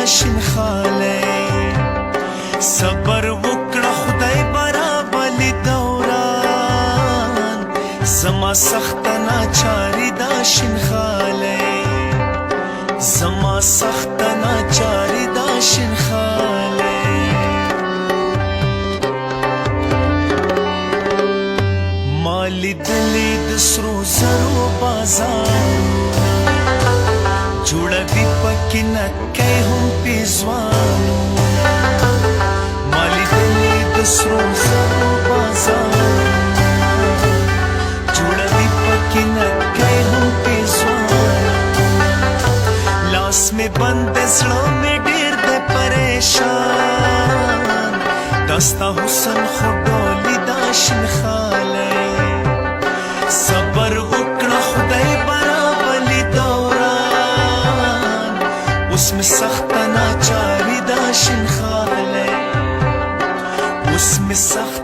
شنخاله صبر وکړه خدای برابلی دوران زما سخت ناچاری دا شنخاله زما سخت ناچاری دا شنخاله مالی دلی د سرو زرو بازار جوړوي پکې نکۍ هم پیزوانو مالی دلی د سرو زرو بازار جوړوي پکې نکۍ هم پیزوانو لاس میں بند زړه مې ډېر دی پریشان دستا حسن خو ډولي دا شنخاله صبر وکړه خدای برابلی دوران اوس مې سخته ناچاري دا شنخاله اوس مې سخت